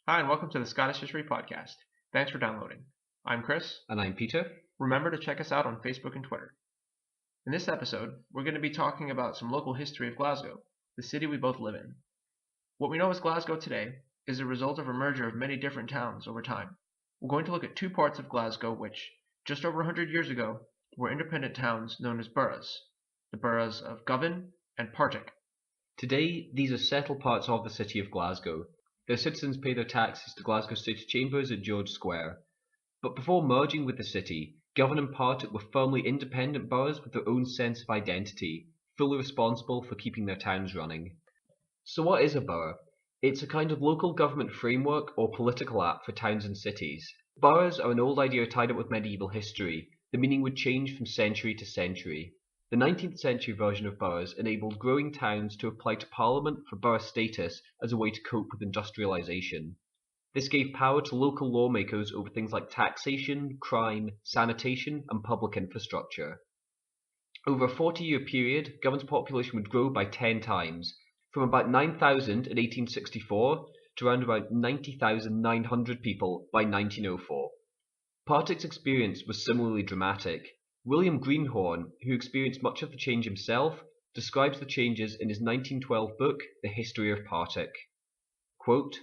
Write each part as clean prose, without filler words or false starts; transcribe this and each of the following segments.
Hi, and welcome to the Scottish History Podcast. Thanks for downloading. I'm Chris. And I'm Peter. Remember to check us out on Facebook and Twitter. In this episode, we're going to be talking about some local history of Glasgow, the city we both live in. What we know as Glasgow today is a result of a merger of many different towns over time. We're going to look at two parts of Glasgow which, just over 100 years ago, were independent towns known as boroughs, the boroughs of Govan and Partick. Today, these are settled parts of the city of Glasgow. Their citizens pay their taxes to Glasgow City Chambers at George Square. But before merging with the city, Govan and Partick were firmly independent boroughs with their own sense of identity, fully responsible for keeping their towns running. So what is a borough? It's a kind of local government framework or political act for towns and cities. Boroughs are an old idea tied up with medieval history. The meaning would change from century to century. The 19th century version of boroughs enabled growing towns to apply to Parliament for borough status as a way to cope with industrialisation. This gave power to local lawmakers over things like taxation, crime, sanitation, and public infrastructure. Over a 40-year period, Govan's population would grow by 10 times, from about 9,000 in 1864 to around about 90,900 people by 1904. Partick's experience was similarly dramatic. William Greenhorn, who experienced much of the change himself, describes the changes in his 1912 book, The History of Partick. Quote,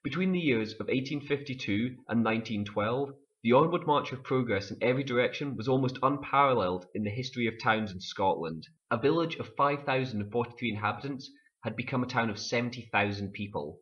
"Between the years of 1852 and 1912, the onward march of progress in every direction was almost unparalleled in the history of towns in Scotland. A village of 5,043 inhabitants had become a town of 70,000 people.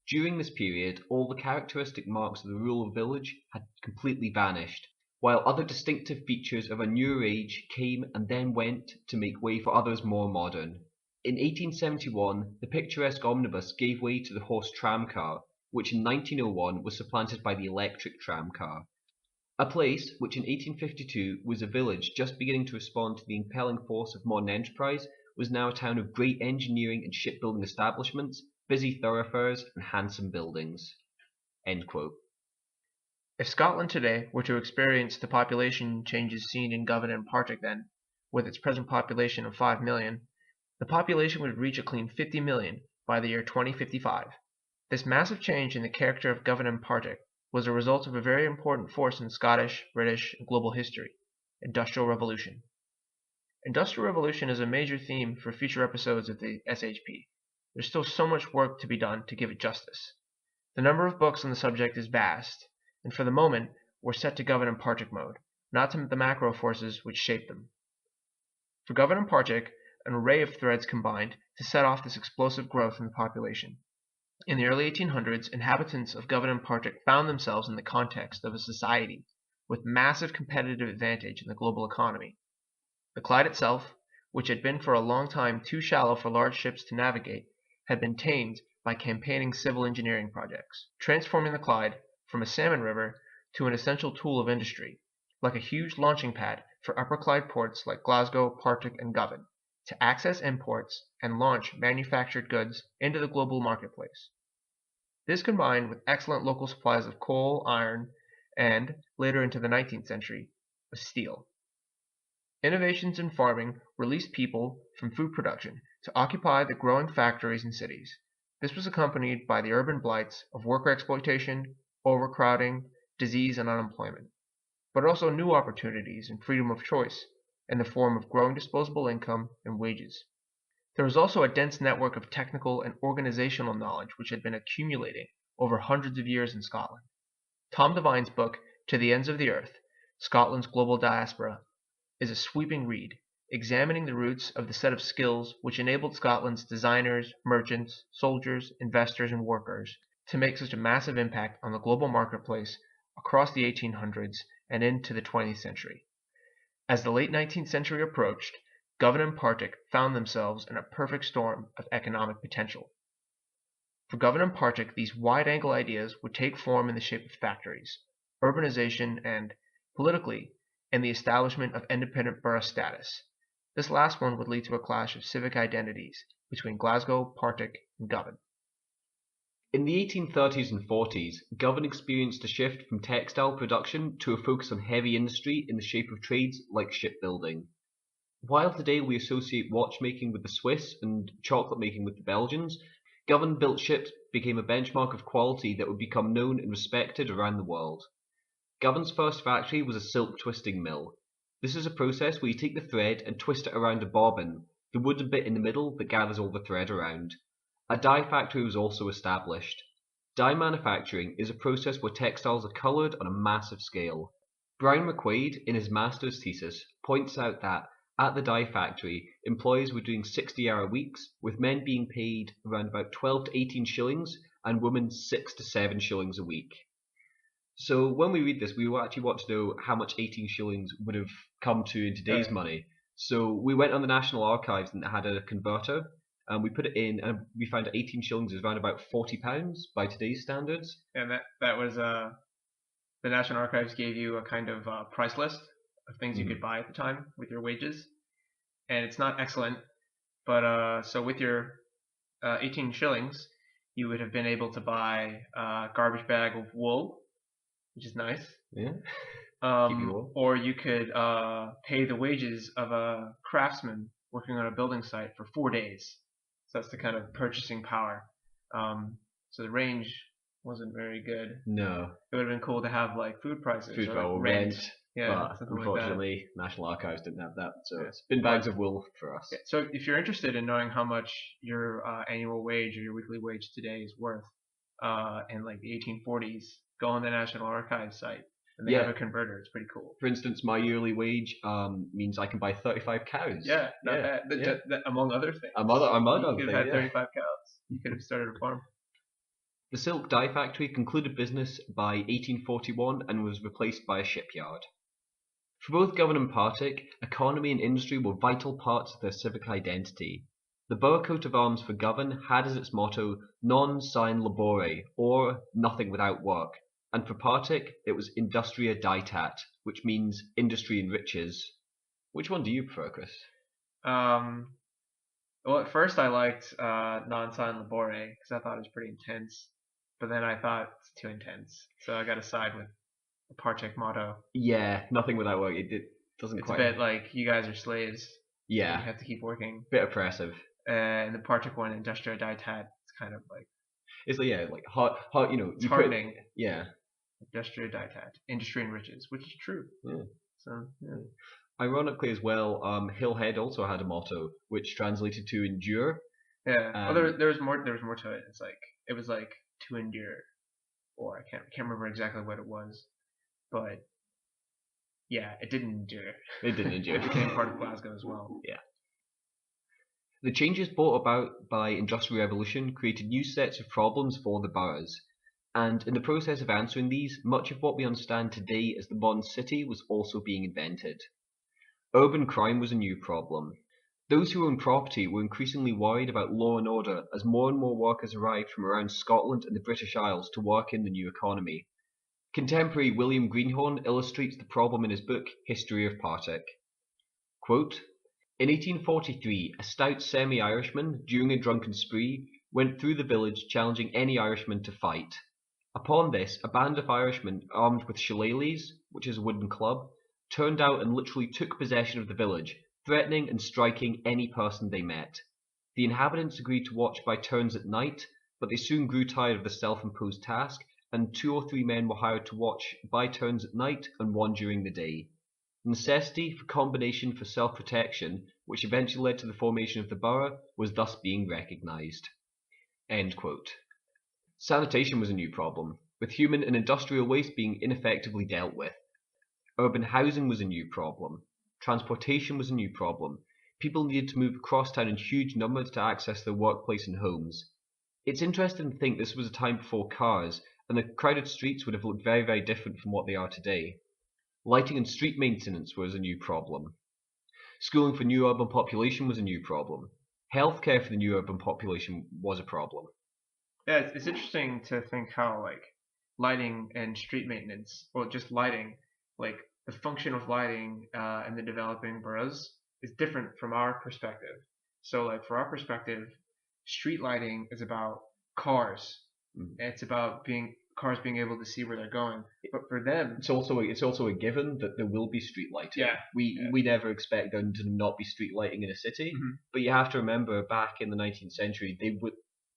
During this period, all the characteristic marks of the rural village had completely vanished, while other distinctive features of a newer age came and then went to make way for others more modern. In 1871, the picturesque omnibus gave way to the horse tramcar, which in 1901 was supplanted by the electric tramcar. A place which in 1852 was a village just beginning to respond to the impelling force of modern enterprise was now a town of great engineering and shipbuilding establishments, busy thoroughfares, and handsome buildings." End quote. If Scotland today were to experience the population changes seen in Govan and Partick then, with its present population of 5 million, the population would reach a clean 50 million by the year 2055. This massive change in the character of Govan and Partick was a result of a very important force in Scottish, British, and global history: Industrial Revolution. Industrial Revolution is a major theme for future episodes of the SHP. There's still so much work to be done to give it justice. The number of books on the subject is vast, and for the moment, we're set to Govan and Partick mode, not to the macro forces which shape them. For Govan and Partick, an array of threads combined to set off this explosive growth in the population. In the early 1800s, inhabitants of Govan and Partick found themselves in the context of a society with massive competitive advantage in the global economy. The Clyde itself, which had been for a long time too shallow for large ships to navigate, had been tamed by campaigning civil engineering projects, transforming the Clyde from a salmon river to an essential tool of industry, like a huge launching pad for Upper Clyde ports like Glasgow, Partick, and Govan, to access imports and launch manufactured goods into the global marketplace. This combined with excellent local supplies of coal, iron, and, later into the 19th century, of steel. Innovations in farming released people from food production to occupy the growing factories and cities. This was accompanied by the urban blights of worker exploitation, overcrowding, disease, and unemployment, but also new opportunities and freedom of choice in the form of growing disposable income and wages. There was also a dense network of technical and organizational knowledge which had been accumulating over hundreds of years in Scotland. Tom Devine's book, To the Ends of the Earth, Scotland's Global Diaspora, is a sweeping read, examining the roots of the set of skills which enabled Scotland's designers, merchants, soldiers, investors, and workers to make such a massive impact on the global marketplace across the 1800s and into the 20th century. As the late 19th century approached, Govan and Partick found themselves in a perfect storm of economic potential. For Govan and Partick, these wide-angle ideas would take form in the shape of factories, urbanization, and, politically, in the establishment of independent borough status. This last one would lead to a clash of civic identities between Glasgow, Partick, and Govan. In the 1830s and 40s, Govan experienced a shift from textile production to a focus on heavy industry in the shape of trades like shipbuilding. While today we associate watchmaking with the Swiss and chocolate making with the Belgians, Govan built ships became a benchmark of quality that would become known and respected around the world. Govan's first factory was a silk twisting mill. This is a process where you take the thread and twist it around a bobbin, the wooden bit in the middle that gathers all the thread around. A dye factory was also established. Dye manufacturing is a process where textiles are coloured on a massive scale. Brown McQuaid, in his master's thesis, points out that at the dye factory, employees were doing 60-hour weeks, with men being paid around about 12 to 18 shillings and women 6 to 7 shillings a week. So when we read this, we actually want to know how much 18 shillings would have come to in today's money. So we went on the National Archives and had a converter, and we put it in, and we found that 18 shillings is around about £40 by today's standards. And that was the National Archives gave you a kind of price list of things you could buy at the time with your wages, and it's not excellent, but so with your 18 shillings, you would have been able to buy a garbage bag of wool, which is nice. Yeah. Or you could pay the wages of a craftsman working on a building site for 4 days. So that's the kind of purchasing power. So the range wasn't very good. No. It would have been cool to have like food prices or rent. Yeah, but unfortunately, National Archives didn't have that. So it's been bags of wool for us. Yeah. So if you're interested in knowing how much your annual wage or your weekly wage today is worth in like the 1840s, go on the National Archives site. And they have a converter. It's pretty cool. For instance, my yearly wage means I can buy 35 cows. Yeah, not bad. That, among other things. You could have had 35 cows. You could have started a farm. The silk dye factory concluded business by 1841 and was replaced by a shipyard. For both Govan and Partick, economy and industry were vital parts of their civic identity. The borough coat of arms for Govan had as its motto non sine labore, or nothing without work. And for Partick, it was Industria Ditat, which means industry enriches. Which one do you prefer, Chris? Well, at first I liked non sine labore because I thought it was pretty intense, but then I thought it's too intense, so I got to side with the Partick motto. Yeah, nothing without work. It doesn't quite. It's a bit like you guys are slaves. Yeah. You have to keep working. Bit oppressive. And the Partick one, Industria Ditat, it's kind of like. It's like hard. It's hardening. Yeah. Industria Ditat, industry enriches, which is true. Yeah. So yeah. Ironically as well, Hillhead also had a motto which translated to endure. Yeah. Well, there was more to it. It was like to endure, or I can't remember exactly what it was, but yeah, it didn't endure. It didn't endure. It became part of Glasgow as well. Yeah. The changes brought about by Industrial Revolution created new sets of problems for the boroughs. And in the process of answering these, much of what we understand today as the modern city was also being invented. Urban crime was a new problem. Those who owned property were increasingly worried about law and order as more and more workers arrived from around Scotland and the British Isles to work in the new economy. Contemporary William Greenhorn illustrates the problem in his book History of Partick. Quote, in 1843, a stout semi-Irishman, during a drunken spree, went through the village challenging any Irishman to fight. Upon this, a band of Irishmen armed with shillelaghs, which is a wooden club, turned out and literally took possession of the village, threatening and striking any person they met. The inhabitants agreed to watch by turns at night, but they soon grew tired of the self-imposed task, and 2 or 3 men were hired to watch by turns at night and 1 during the day. The necessity for combination for self-protection, which eventually led to the formation of the borough, was thus being recognised. End quote. Sanitation was a new problem, with human and industrial waste being ineffectively dealt with. Urban housing was a new problem. Transportation was a new problem. People needed to move across town in huge numbers to access their workplace and homes. It's interesting to think this was a time before cars, and the crowded streets would have looked very, very different from what they are today. Lighting and street maintenance was a new problem. Schooling for new urban population was a new problem. Healthcare for the new urban population was a problem. Yeah, it's interesting to think how lighting and street maintenance, or just lighting, the function of lighting in the developing boroughs is different from our perspective. So for our perspective, street lighting is about cars. It's about cars being able to see where they're going. But for them, it's also a given that there will be street lighting. Yeah. We never expect there to not be street lighting in a city. Mm-hmm. But you have to remember, back in the 19th century,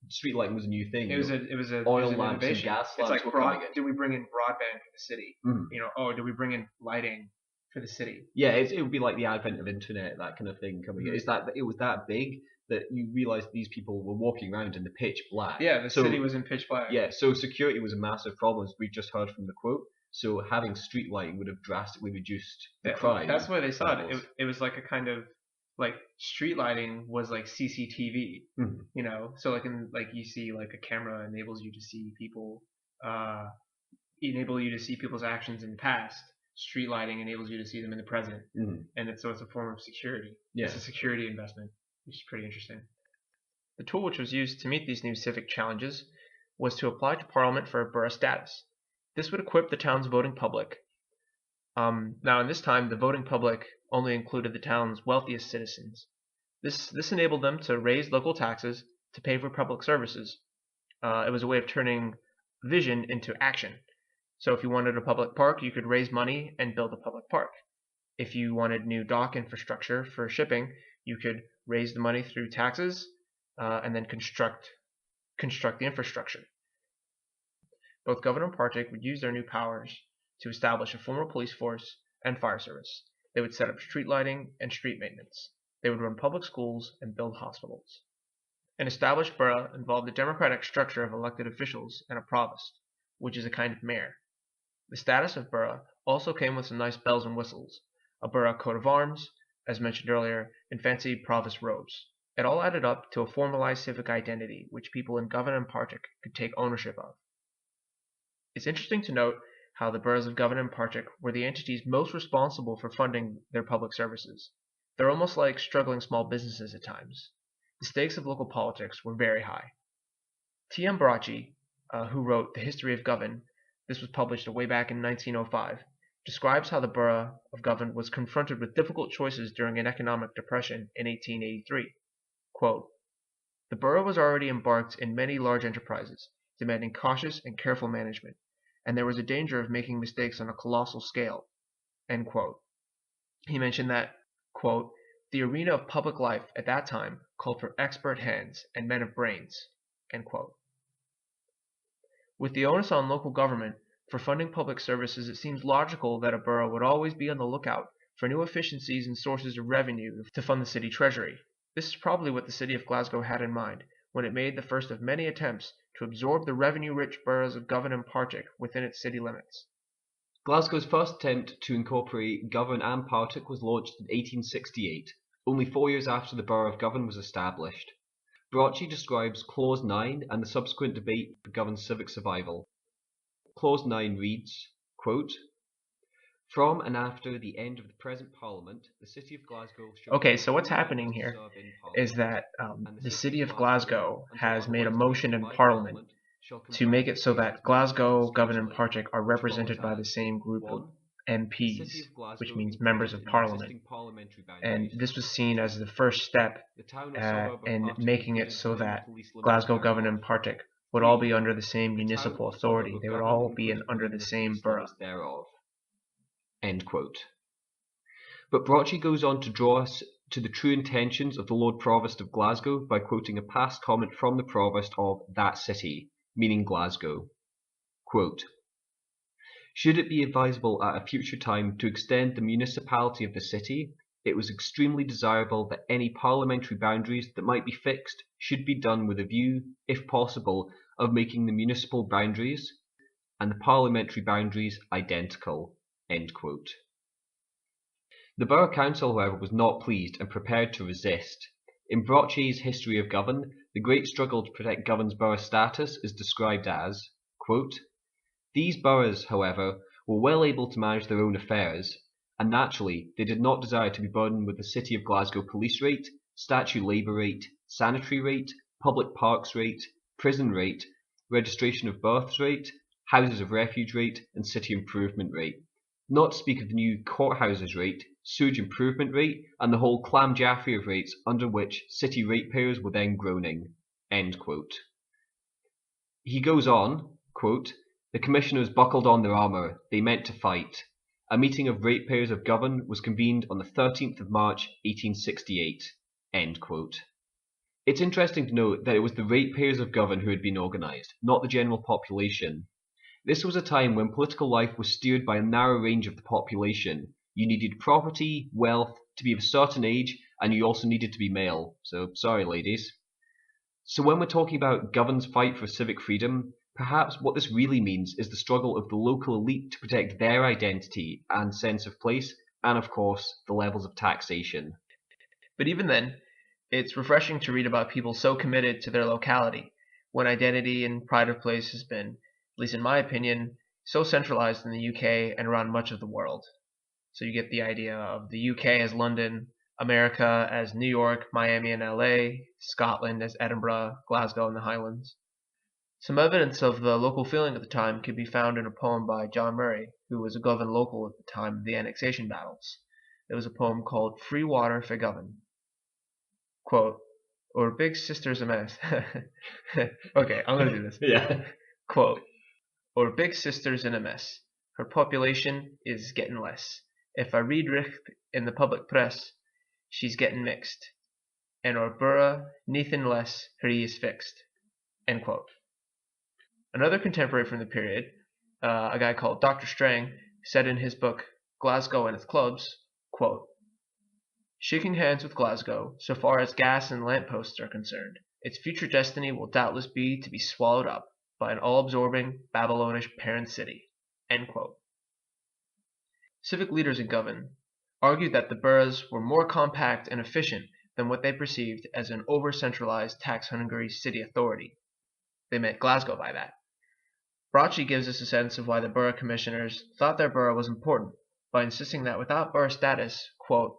street lighting was a new thing. It was an lamps innovation. and gas It's lamps like were coming in. do we bring in broadband for the city? Mhm. Do we bring in lighting for the city? Yeah, it would be like the advent of internet, that kind of thing coming in. It's that it was that big that you realised these people were walking around in the pitch black. Yeah, the city was in pitch black. Yeah, so security was a massive problem, as we just heard from the quote. So having street lighting would have drastically reduced the crime. That's why they saw it. It was like a kind of like street lighting was like CCTV. Mhm. So like you see like a camera enables you to see people, enable you to see people's actions in the past. Street lighting enables you to see them in the present, Mhm. and it's a form of security. Yeah. It's a security investment, which is pretty interesting. The tool which was used to meet these new civic challenges was to apply to Parliament for a borough status. This would equip the town's voting public. Now, in this time, the voting public only included the town's wealthiest citizens. This enabled them to raise local taxes to pay for public services. It was a way of turning vision into action. So if you wanted a public park, you could raise money and build a public park. If you wanted new dock infrastructure for shipping, you could raise the money through taxes and then construct the infrastructure. Both Govan and Partick would use their new powers to establish a formal police force and fire service. They would set up street lighting and street maintenance. They would run public schools and build hospitals. An established borough involved a democratic structure of elected officials and a provost, which is a kind of mayor. The status of borough also came with some nice bells and whistles, a borough coat of arms, as mentioned earlier, and fancy provost robes. It all added up to a formalized civic identity which people in Govan and Partick could take ownership of. It's interesting to note how the boroughs of Govan and Partick were the entities most responsible for funding their public services. They're almost like struggling small businesses at times. The stakes of local politics were very high. T.M. Bracci, who wrote The History of Govan, this was published way back in 1905, describes how the borough of Govan was confronted with difficult choices during an economic depression in 1883. Quote, "The borough was already embarked in many large enterprises, demanding cautious and careful management, and there was a danger of making mistakes on a colossal scale." End quote. He mentioned that, quote, "The arena of public life at that time called for expert hands and men of brains." End quote. With the onus on local government for funding public services, it seems logical that a borough would always be on the lookout for new efficiencies and sources of revenue to fund the city treasury. This is probably what the city of Glasgow had in mind when it made the first of many attempts to absorb the revenue-rich boroughs of Govan and Partick within its city limits. Glasgow's first attempt to incorporate Govan and Partick was launched in 1868, only 4 years after the borough of Govan was established. Bracci describes Clause 9 and the subsequent debate for Govan's civic survival. Clause 9 reads, quote, "From and after the end of the present Parliament, the City of Glasgow shall..." Okay, so what's happening here is that the City of Glasgow has made a motion in Parliament to make it so that Glasgow, Govan and Partick are represented by the same group of MPs, which means members of Parliament. And this was seen as the first step in making it so that Glasgow, Govan and Partick would all be under the same municipal authority. They would all be under the same borough. End quote. But Bracci goes on to draw us to the true intentions of the Lord Provost of Glasgow by quoting a past comment from the Provost of that city, meaning Glasgow. Quote, "Should it be advisable at a future time to extend the municipality of the city, it was extremely desirable that any parliamentary boundaries that might be fixed should be done with a view, if possible, of making the municipal boundaries and the parliamentary boundaries identical." End quote. The Borough Council, however, was not pleased and prepared to resist. In Bracci's History of Govan, the great struggle to protect Govan's borough status is described as, quote, "These boroughs, however, were well able to manage their own affairs, and naturally they did not desire to be burdened with the City of Glasgow police rate, statute labour rate, sanitary rate, public parks rate, prison rate, registration of births rate, houses of refuge rate, and city improvement rate, not to speak of the new courthouses rate, sewage improvement rate, and the whole clam jaffrey of rates under which city ratepayers were then groaning." End quote. He goes on, quote, "The commissioners buckled on their armour, they meant to fight. A meeting of ratepayers of Govan was convened on the 13th of March 1868. End quote. It's interesting to note that it was the ratepayers of Govan who had been organised, not the general population. This was a time when political life was steered by a narrow range of the population. You needed property, wealth, to be of a certain age, and you also needed to be male. So, sorry, ladies. So, when we're talking about Govan's fight for civic freedom, perhaps what this really means is the struggle of the local elite to protect their identity and sense of place, and of course, the levels of taxation. But even then, it's refreshing to read about people so committed to their locality, when identity and pride of place has been, at least in my opinion, so centralized in the UK and around much of the world. So you get the idea of the UK as London, America as New York, Miami and LA, Scotland as Edinburgh, Glasgow and the Highlands. Some evidence of the local feeling at the time can be found in a poem by John Murray, who was a Govan local at the time of the annexation battles. It was a poem called Free Water for Govan. Quote, or big sister's a mess. Okay, I'm gonna do this. Yeah. Quote, or big sister's in a mess. Her population is getting less. If I read Richt in the public press, she's getting mixed. And our borough, nothin' less, her is fixed. End quote. Another contemporary from the period, a guy called Dr. Strang, said in his book Glasgow and its Clubs, quote, shaking hands with Glasgow, so far as gas and lampposts are concerned, its future destiny will doubtless be to be swallowed up by an all-absorbing Babylonish parent city. End quote. Civic leaders in Govan argued that the boroughs were more compact and efficient than what they perceived as an over-centralized tax-hungry city authority. They meant Glasgow by that. Brocci gives us a sense of why the borough commissioners thought their borough was important by insisting that without borough status, quote,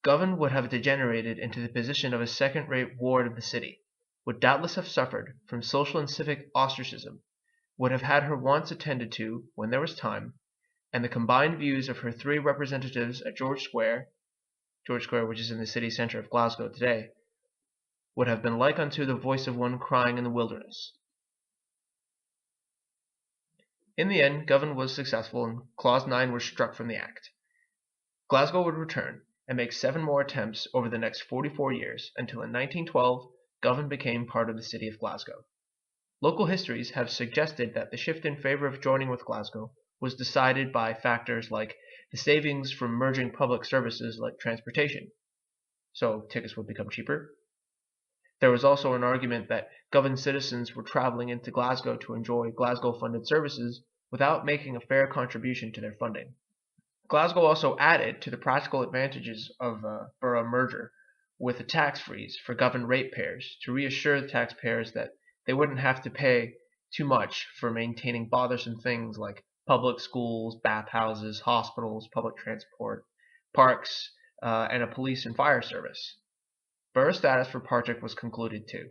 Govan would have degenerated into the position of a second-rate ward of the city, would doubtless have suffered from social and civic ostracism, would have had her wants attended to when there was time, and the combined views of her three representatives at George Square, which is in the city centre of Glasgow today, would have been like unto the voice of one crying in the wilderness. In the end, Govan was successful and Clause 9 was struck from the Act. Glasgow would return and make 7 more attempts over the next 44 years until in 1912 Govan became part of the city of Glasgow. Local histories have suggested that the shift in favor of joining with Glasgow was decided by factors like the savings from merging public services like transportation, so tickets would become cheaper. There was also an argument that Govan citizens were traveling into Glasgow to enjoy Glasgow-funded services without making a fair contribution to their funding. Glasgow also added to the practical advantages of a borough merger with a tax freeze for Govan ratepayers to reassure the taxpayers that they wouldn't have to pay too much for maintaining bothersome things like public schools, bathhouses, hospitals, public transport, parks, and a police and fire service. Borough status for Partick was concluded too.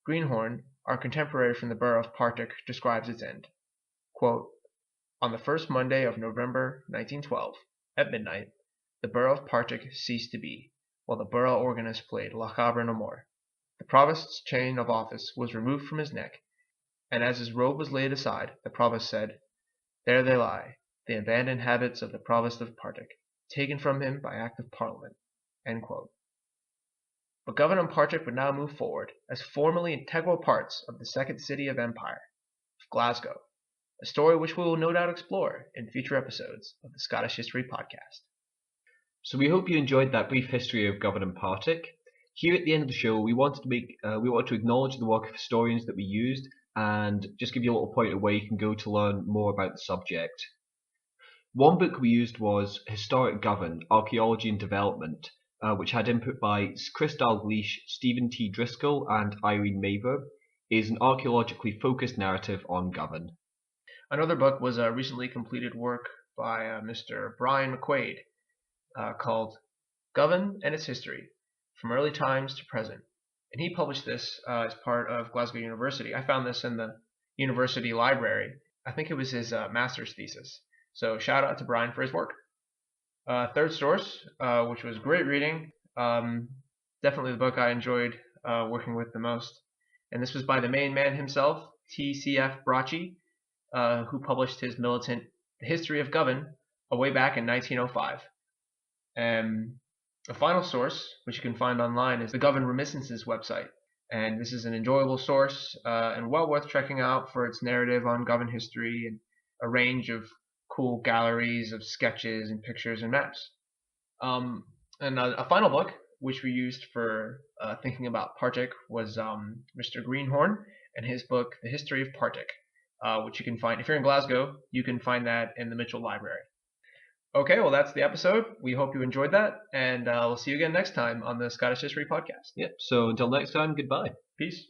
Greenhorn, our contemporary from the borough of Partick, describes its end. Quote, on the first Monday of November 1912, at midnight, the borough of Partick ceased to be, while the borough organist played La Cabra no More. The provost's chain of office was removed from his neck, and as his robe was laid aside, the provost said, there they lie, the abandoned habits of the provost of Partick, taken from him by Act of Parliament. End quote. But Govan and Partick would now move forward as formally integral parts of the second city of empire, of Glasgow, a story which we will no doubt explore in future episodes of the Scottish History Podcast. So we hope you enjoyed that brief history of Govan and Partick. Here at the end of the show, we want to acknowledge the work of historians that we used and just give you a little pointer where you can go to learn more about the subject. One book we used was Historic Govan, Archaeology and Development, which had input by Chris Dalgleish, Stephen T. Driscoll, and Irene Maver, is an archaeologically focused narrative on Govan. Another book was a recently completed work by Mr. Brian McQuaid called Govan and Its History, From Early Times to Present. And he published this as part of Glasgow University. I found this in the university library. I think it was his master's thesis. So shout out to Brian for his work. Third source, which was great reading. Definitely the book I enjoyed working with the most. And this was by the main man himself, T.C.F. Brocci, who published his militant The History of Govan way back in 1905. A final source, which you can find online, is the Govan Remissances website. And this is an enjoyable source and well worth checking out for its narrative on Govan history and a range of cool galleries of sketches and pictures and maps. And a final book, which we used for thinking about Partick, was Mr. Greenhorn and his book, The History of Partick, which you can find, if you're in Glasgow, you can find that in the Mitchell Library. Okay, well, that's the episode. We hope you enjoyed that, and we'll see you again next time on the Scottish History Podcast. Yep, so until next time, goodbye. Peace.